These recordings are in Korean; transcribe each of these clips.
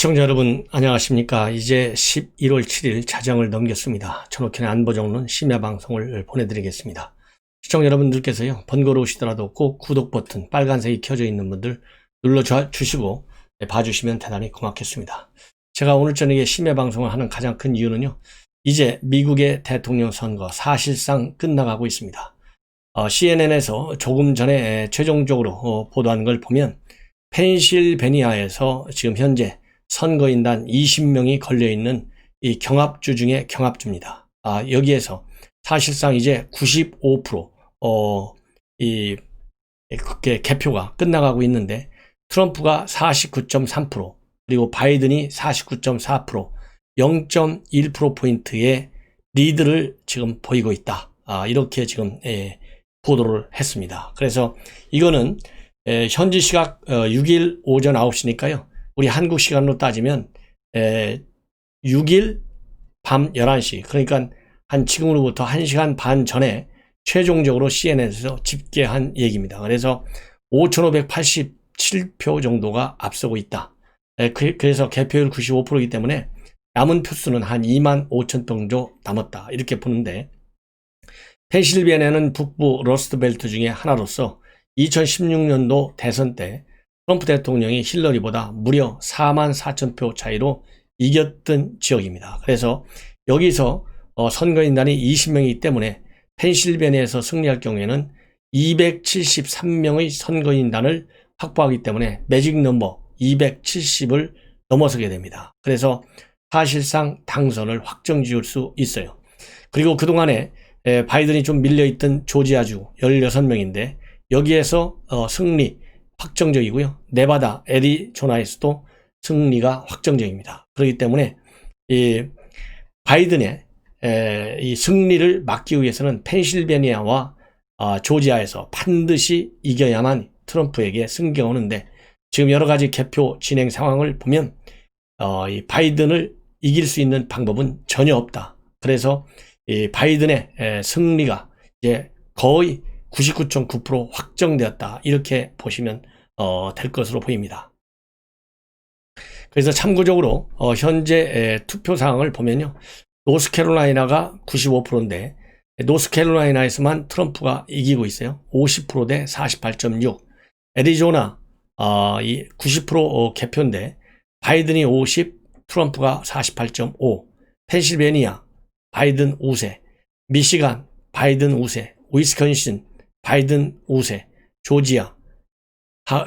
시청자 여러분 안녕하십니까. 이제 11월 7일 자정을 넘겼습니다. 천옥현의 안보정론 심야방송을 보내드리겠습니다. 시청자 여러분들께서요, 번거로우시더라도 꼭 구독 버튼 빨간색이 켜져 있는 분들 눌러주시고 봐주시면 대단히 고맙겠습니다. 제가 오늘 저녁에 심야방송을 하는 가장 큰 이유는요, 이제 미국의 대통령 선거 사실상 끝나가고 있습니다. CNN에서 조금 전에 최종적으로 보도한 걸 보면 펜실베니아에서 지금 현재 선거인단 20명이 걸려있는 이 경합주 중에 경합주입니다. 여기에서 사실상 이제 95% 그게 개표가 끝나가고 있는데, 트럼프가 49.3%, 그리고 바이든이 49.4%, 0.1%포인트의 리드를 지금 보이고 있다. 이렇게 지금 보도를 했습니다. 그래서 이거는 현지 시각 6일 오전 9시니까요. 우리 한국 시간으로 따지면 6일 밤 11시, 그러니까 한 지금으로부터 1시간 반 전에 최종적으로 CNN에서 집계한 얘기입니다. 그래서 5,587표 정도가 앞서고 있다. 그래서 개표율 95%이기 때문에 남은 표수는 한 2만 5천 표 정도 남았다, 이렇게 보는데, 펜실베니아는 북부 러스트벨트 중에 하나로서 2016년도 대선 때 트럼프 대통령이 힐러리보다 무려 4만 4천 표 차이로 이겼던 지역입니다. 그래서 여기서 선거인단이 20명이기 때문에 펜실베니아에서 승리할 경우에는 273명의 선거인단을 확보하기 때문에 매직 넘버 270을 넘어서게 됩니다. 그래서 사실상 당선을 확정 지을 수 있어요. 그리고 그동안에 바이든이 좀 밀려있던 조지아주 16명인데 여기에서 승리 확정적이고요. 네바다, 애리조나에서도 승리가 확정적입니다. 그렇기 때문에 이 바이든의 이 승리를 막기 위해서는 펜실베니아와 조지아에서 반드시 이겨야만 트럼프에게 승기가 오는데, 지금 여러 가지 개표 진행 상황을 보면 이 바이든을 이길 수 있는 방법은 전혀 없다. 그래서 이 바이든의 승리가 이제 거의 99.9% 확정되었다, 이렇게 보시면 될 것으로 보입니다. 그래서 참고적으로 현재 투표 상황을 보면요, 노스캐롤라이나가 95%인데 노스캐롤라이나에서만 트럼프가 이기고 있어요. 50% 대 48.6. 애리조나 90% 개표인데 바이든이 50, 트럼프가 48.5. 펜실베니아 바이든 우세, 미시간 바이든 우세, 위스콘신 바이든 우세,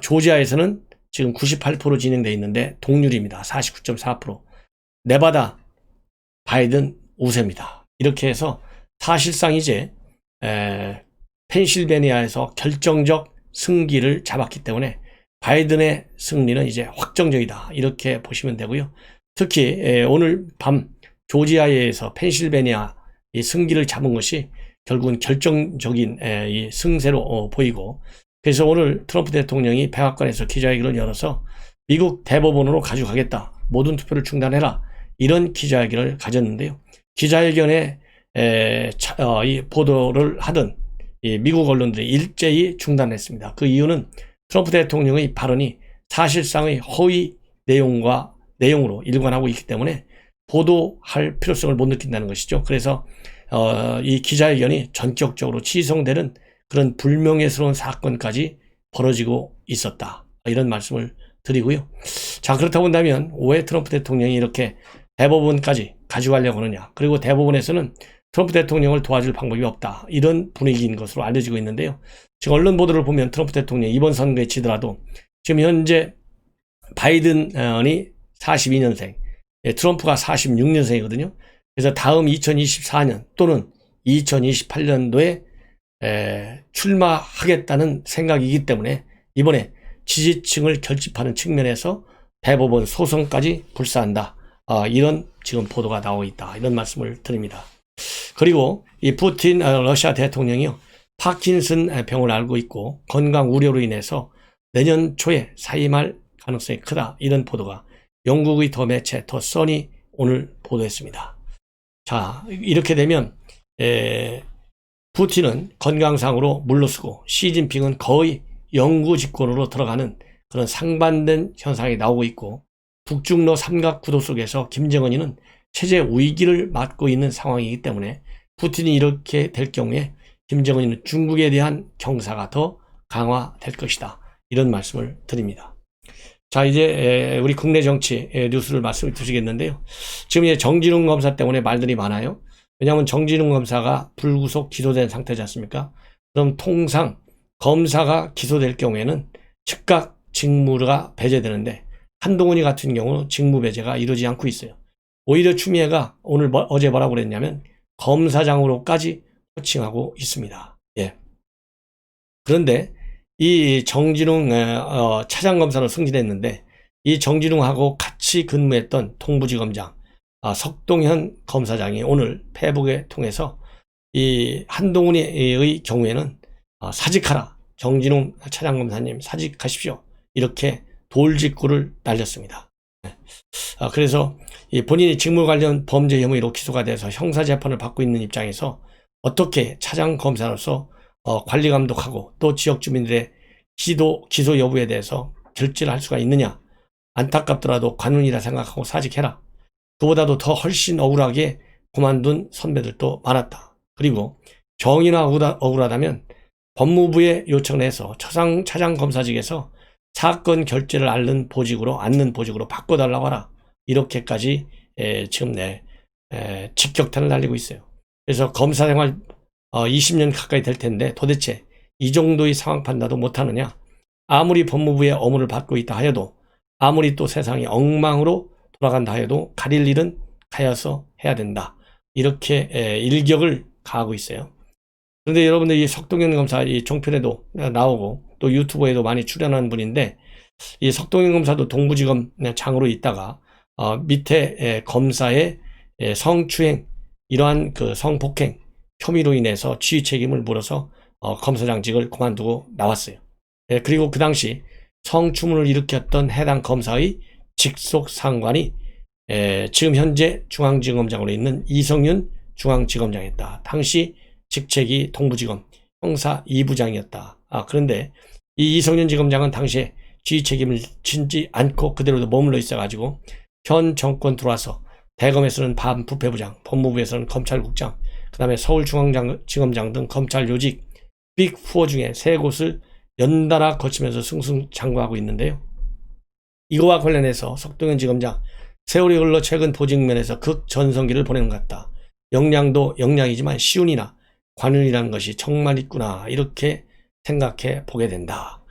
조지아에서는 지금 98% 진행되어 있는데 동률입니다. 49.4%. 네바다 바이든 우세입니다. 이렇게 해서 사실상 이제 펜실베니아에서 결정적 승기를 잡았기 때문에 바이든의 승리는 이제 확정적이다, 이렇게 보시면 되고요. 특히 오늘 밤 조지아에서 펜실베니아 이 승기를 잡은 것이 결국은 결정적인 이 승세로 보이고, 그래서 오늘 트럼프 대통령이 백악관에서 기자회견을 열어서 미국 대법원으로 가져가겠다, 모든 투표를 중단해라, 이런 기자회견을 가졌는데요. 기자회견에 이 보도를 하던 이 미국 언론들이 일제히 중단했습니다. 그 이유는 트럼프 대통령의 발언이 사실상의 허위 내용으로 일관하고 있기 때문에 보도할 필요성을 못 느낀다는 것이죠. 그래서 이 기자회견이 전격적으로 취소되는 그런 불명예스러운 사건까지 벌어지고 있었다, 이런 말씀을 드리고요. 자, 그렇다고 본다면 왜 트럼프 대통령이 이렇게 대법원까지 가져가려고 하느냐, 그리고 대법원에서는 트럼프 대통령을 도와줄 방법이 없다, 이런 분위기인 것으로 알려지고 있는데요. 지금 언론 보도를 보면 트럼프 대통령이 이번 선거에 지더라도 지금 현재 바이든이 42년생, 트럼프가 46년생이거든요. 그래서 다음 2024년 또는 2028년도에 출마하겠다는 생각이기 때문에 이번에 지지층을 결집하는 측면에서 대법원 소송까지 불사한다, 이런 지금 보도가 나오고 있다, 이런 말씀을 드립니다. 그리고 이 푸틴 러시아 대통령이요, 파킨슨 병을 앓고 있고 건강 우려로 인해서 내년 초에 사임할 가능성이 크다, 이런 보도가 영국의 더 매체 더 선이 오늘 보도했습니다. 자, 이렇게 되면 푸틴은 건강상으로 물러서고 시진핑은 거의 영구 집권으로 들어가는 그런 상반된 현상이 나오고 있고, 북중러 삼각구도 속에서 김정은이는 체제 위기를 맞고 있는 상황이기 때문에 푸틴이 이렇게 될 경우에 김정은이는 중국에 대한 경사가 더 강화될 것이다. 이런 말씀을 드립니다. 자, 이제 우리 국내 정치 뉴스를 말씀을 드리겠는데요. 지금 이제 정진웅 검사 때문에 말들이 많아요. 왜냐하면 정진웅 검사가 불구속 기소된 상태지 않습니까? 그럼 통상 검사가 기소될 경우에는 즉각 직무가 배제되는데 한동훈이 같은 경우는 직무 배제가 이루어지지 않고 있어요. 오히려 추미애가 어제 뭐라고 그랬냐면 검사장으로까지 호칭하고 있습니다. 예. 그런데 이 정진웅 차장검사로 승진했는데 이 정진웅하고 같이 근무했던 동부지검장 석동현 검사장이 오늘 페이북에 통해서 이 한동훈의 경우에는 사직하라, 정진웅 차장검사님 사직하십시오, 이렇게 돌직구를 날렸습니다. 그래서 본인이 직무 관련 범죄 혐의로 기소가 돼서 형사재판을 받고 있는 입장에서 어떻게 차장검사로서 관리 감독하고 또 지역 주민들의 기소 여부에 대해서 결재를 할 수가 있느냐. 안타깝더라도 관운이라 생각하고 사직해라. 그보다도 더 훨씬 억울하게 그만둔 선배들도 많았다. 그리고 정의나 억울하다면 법무부에 요청을 해서 차장검사직에서 사건 결재를 않는 보직으로 바꿔달라고 하라. 이렇게까지 지금 직격탄을 날리고 있어요. 그래서 검사 생활 20년 가까이 될 텐데 도대체 이 정도의 상황 판단도 못하느냐. 아무리 법무부의 업무를 받고 있다 하여도, 아무리 또 세상이 엉망으로 돌아간다 하여도 가릴 일은 가여서 해야 된다. 이렇게 일격을 가하고 있어요. 그런데 여러분들 이 석동현 검사 이 종편에도 나오고 또 유튜브에도 많이 출연하는 분인데, 이 석동현 검사도 동부지검 장으로 있다가 밑에 검사의 성추행, 이러한 그 성폭행 혐의로 인해서 지휘 책임을 물어서 검사장직을 그만두고 나왔어요. 그리고 그 당시 성추문을 일으켰던 해당 검사의 직속 상관이 지금 현재 중앙지검장으로 있는 이성윤 중앙지검장이었다. 당시 직책이 동부지검 형사 2부장이었다. 그런데 이 이성윤 지검장은 당시에 지휘 책임을 지지 않고 그대로 머물러 있어가지고 현 정권 들어와서 대검에서는 반부패부장, 법무부에서는 검찰국장, 그 다음에 서울중앙지검장 등 검찰 요직 빅4 중에 3곳을 연달아 거치면서 승승장구하고 있는데요. 이거와 관련해서 석동현 지검장, 세월이 흘러 최근 보직면에서 극전성기를 보내는 것 같다. 역량도 역량이지만 시운이나 관운이라는 것이 정말 있구나, 이렇게 생각해 보게 된다.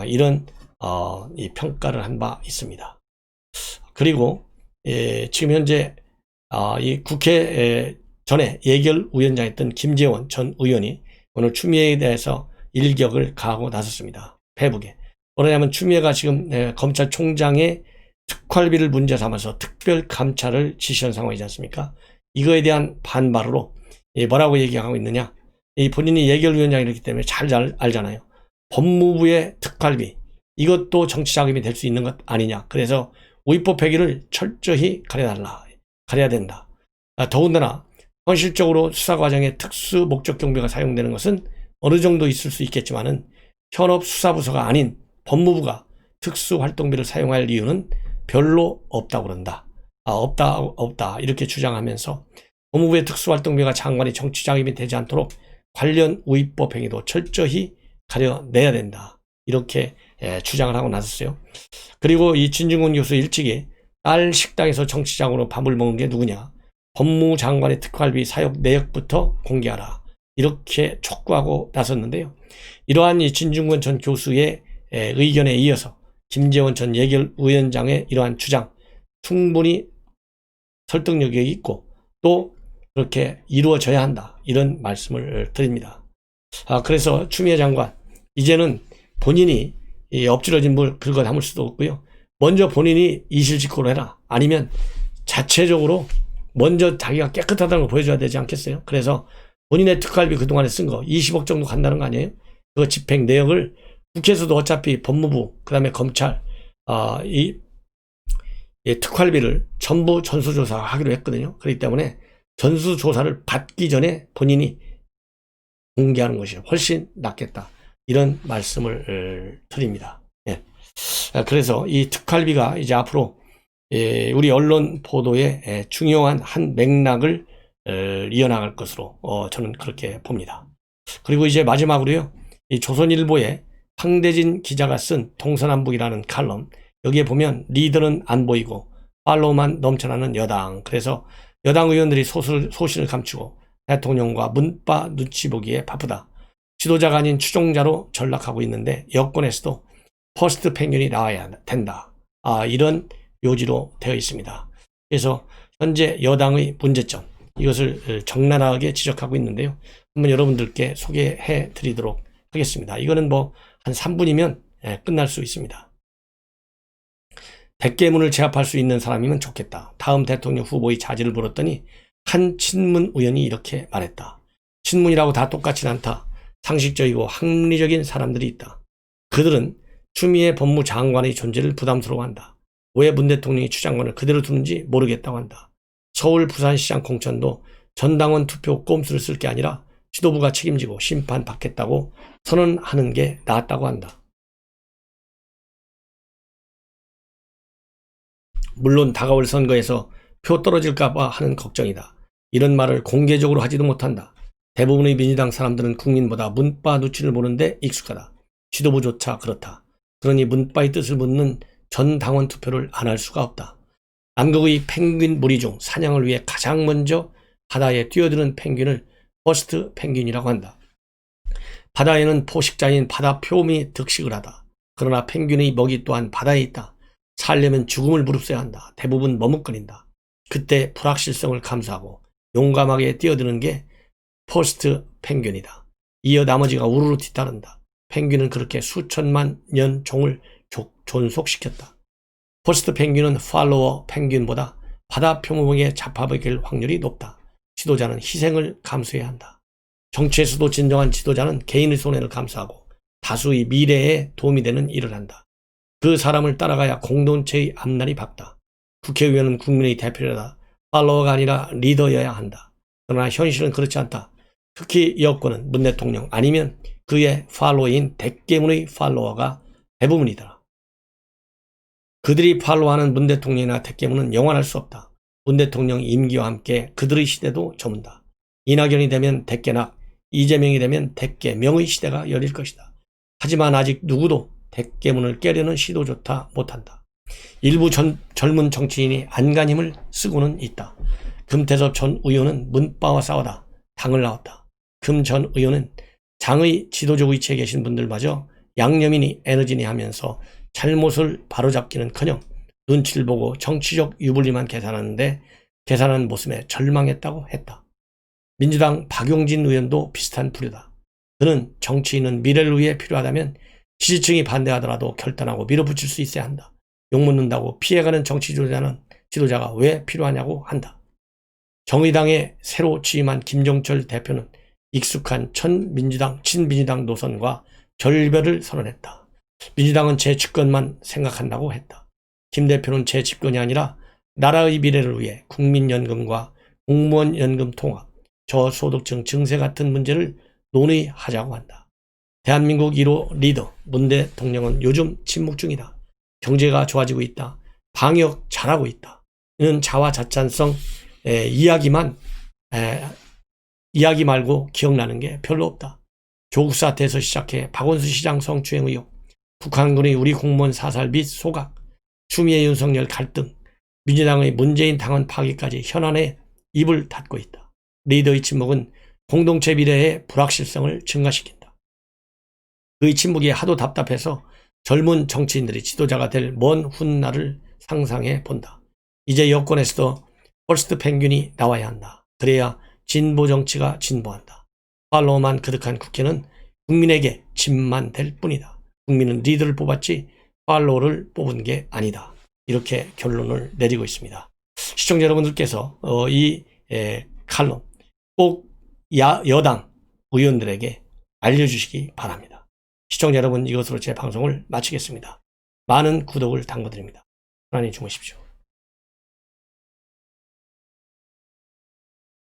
이런 이 평가를 한 바 있습니다. 그리고 지금 현재 이 국회 전에 예결위원장이었던 김재원 전 의원이 오늘 추미애에 대해서 일격을 가하고 나섰습니다. 페북에. 뭐냐면 추미애가 지금 검찰총장의 특활비를 문제 삼아서 특별 감찰을 지시한 상황이지 않습니까? 이거에 대한 반발으로 뭐라고 얘기하고 있느냐. 본인이 예결위원장이기 때문에 잘 알잖아요. 법무부의 특활비, 이것도 정치자금이 될 수 있는 것 아니냐. 그래서 위법 폐기를 철저히 가려야 된다. 더군다나 현실적으로 수사 과정에 특수 목적 경비가 사용되는 것은 어느 정도 있을 수 있겠지만은 현업 수사부서가 아닌 법무부가 특수활동비를 사용할 이유는 별로 없다고 그런다. 없다 이렇게 주장하면서 법무부의 특수활동비가 장관이 정치자금이 되지 않도록 관련 위법 행위도 철저히 가려내야 된다. 이렇게 주장을 하고 나섰어요. 그리고 이 진중권 교수 일찍이 딸 식당에서 정치장으로 밥을 먹은 게 누구냐. 법무부 장관의 특활비 사용 내역부터 공개하라. 이렇게 촉구하고 나섰는데요. 이러한 이 진중권 전 교수의 의견에 이어서 김재원 전 예결위원장의 이러한 주장 충분히 설득력이 있고 또 그렇게 이루어져야 한다. 이런 말씀을 드립니다. 그래서 추미애 장관, 이제는 본인이 엎질러진 물 긁어 담을 수도 없고요. 먼저 본인이 이실직고를 해라. 아니면 자체적으로 먼저 자기가 깨끗하다는 걸 보여줘야 되지 않겠어요? 그래서 본인의 특활비 그동안에 쓴 거 20억 정도 간다는 거 아니에요? 그 집행 내역을 국회에서도 어차피 법무부, 그 다음에 검찰, 이 특활비를 전부 전수조사하기로 했거든요. 그렇기 때문에 전수조사를 받기 전에 본인이 공개하는 것이 훨씬 낫겠다. 이런 말씀을 드립니다. 그래서 이 특활비가 이제 앞으로 우리 언론 보도의 중요한 한 맥락을 이어나갈 것으로 저는 그렇게 봅니다. 그리고 이제 마지막으로요, 이 조선일보에 황대진 기자가 쓴 동서남북이라는 칼럼, 여기에 보면 리더는 안 보이고 팔로우만 넘쳐나는 여당, 그래서 여당 의원들이 소신을 감추고 대통령과 문바 눈치 보기에 바쁘다, 지도자가 아닌 추종자로 전락하고 있는데 여권에서도 퍼스트 펭귄이 나와야 된다, 이런 요지로 되어 있습니다. 그래서 현재 여당의 문제점, 이것을 적나라하게 지적하고 있는데요, 한번 여러분들께 소개해 드리도록 하겠습니다. 이거는 뭐 한 3분이면 끝날 수 있습니다. 대깨문을 제압할 수 있는 사람이면 좋겠다. 다음 대통령 후보의 자질을 물었더니 한 친문 의원이 이렇게 말했다. 친문이라고 다 똑같진 않다. 상식적이고 합리적인 사람들이 있다. 그들은 추미애 법무장관의 존재를 부담스러워한다. 왜 문 대통령이 추 장관을 그대로 두는지 모르겠다고 한다. 서울 부산시장 공천도 전당원 투표 꼼수를 쓸 게 아니라 지도부가 책임지고 심판받겠다고 선언하는 게 낫다고 한다. 물론 다가올 선거에서 표 떨어질까봐 하는 걱정이다. 이런 말을 공개적으로 하지도 못한다. 대부분의 민주당 사람들은 국민보다 문바 눈치를 보는데 익숙하다. 지도부조차 그렇다. 그러니 문바의 뜻을 묻는 전 당원 투표를 안 할 수가 없다. 남극의 펭귄 무리 중 사냥을 위해 가장 먼저 바다에 뛰어드는 펭귄을 퍼스트 펭귄이라고 한다. 바다에는 포식자인 바다 표범이 득식을 하다. 그러나 펭귄의 먹이 또한 바다에 있다. 살려면 죽음을 무릅써야 한다. 대부분 머뭇거린다. 그때 불확실성을 감수하고 용감하게 뛰어드는 게 퍼스트 펭귄이다. 이어 나머지가 우르르 뒤따른다. 펭귄은 그렇게 수천만 년 종을 존속시켰다. 퍼스트 펭귄은 팔로워 펭귄보다 바다 표범에게 잡아먹힐 확률이 높다. 지도자는 희생을 감수해야 한다. 정치에서도 진정한 지도자는 개인의 손해를 감수하고 다수의 미래에 도움이 되는 일을 한다. 그 사람을 따라가야 공동체의 앞날이 밝다. 국회의원은 국민의 대표이다. 팔로워가 아니라 리더여야 한다. 그러나 현실은 그렇지 않다. 특히 여권은 문 대통령 아니면 그의 팔로워인 대깨문의 팔로워가 대부분이다. 그들이 팔로워하는 문 대통령이나 대깨문은 영원할 수 없다. 문 대통령 임기와 함께 그들의 시대도 저문다. 이낙연이 되면 대깨낙, 이재명이 되면 대깨명의 시대가 열릴 것이다. 하지만 아직 누구도 대깨문을 깨려는 시도조차 못한다. 일부 젊은 정치인이 안간힘을 쓰고는 있다. 금태섭 전 의원은 문바와 싸우다 당을 나왔다. 금 전 의원은 장의 지도적 위치에 계신 분들마저 양념이니 에너지니 하면서 잘못을 바로잡기는커녕 눈치를 보고 정치적 유불리만 계산하는 모습에 절망했다고 했다. 민주당 박용진 의원도 비슷한 부류다. 그는 정치인은 미래를 위해 필요하다면 지지층이 반대하더라도 결단하고 밀어붙일 수 있어야 한다. 욕먹는다고 피해가는 정치 지도자가 왜 필요하냐고 한다. 정의당에 새로 취임한 김종철 대표는 익숙한 친민주당 노선과 결별을 선언했다. 민주당은 제 집권만 생각한다고 했다. 김 대표는 제 집권이 아니라 나라의 미래를 위해 국민연금과 공무원연금 통합, 저소득층 증세 같은 문제를 논의하자고 한다. 대한민국 1호 리더 문 대통령은 요즘 침묵 중이다. 경제가 좋아지고 있다. 방역 잘하고 있다. 이는 자화자찬성 이야기 말고 기억나는 게 별로 없다. 조국 사태에서 시작해 박원순 시장 성추행 의혹, 북한군의 우리 공무원 사살 및 소각, 추미애 윤석열 갈등, 민주당의 문재인 당원 파기까지 현안에 입을 닫고 있다. 리더의 침묵은 공동체 미래의 불확실성을 증가시킨다. 그의 침묵이 하도 답답해서 젊은 정치인들이 지도자가 될 먼 훗날을 상상해 본다. 이제 여권에서도 퍼스트 펭귄이 나와야 한다. 그래야 진보 정치가 진보한다. 팔로워만 그득한 국회는 국민에게 짐만 될 뿐이다. 국민은 리더를 뽑았지 팔로워를 뽑은 게 아니다. 이렇게 결론을 내리고 있습니다. 시청자 여러분들께서 이 칼럼 꼭 여당 의원들에게 알려주시기 바랍니다. 시청자 여러분, 이것으로 제 방송을 마치겠습니다. 많은 구독을 당부드립니다. 하나님 주무십시오.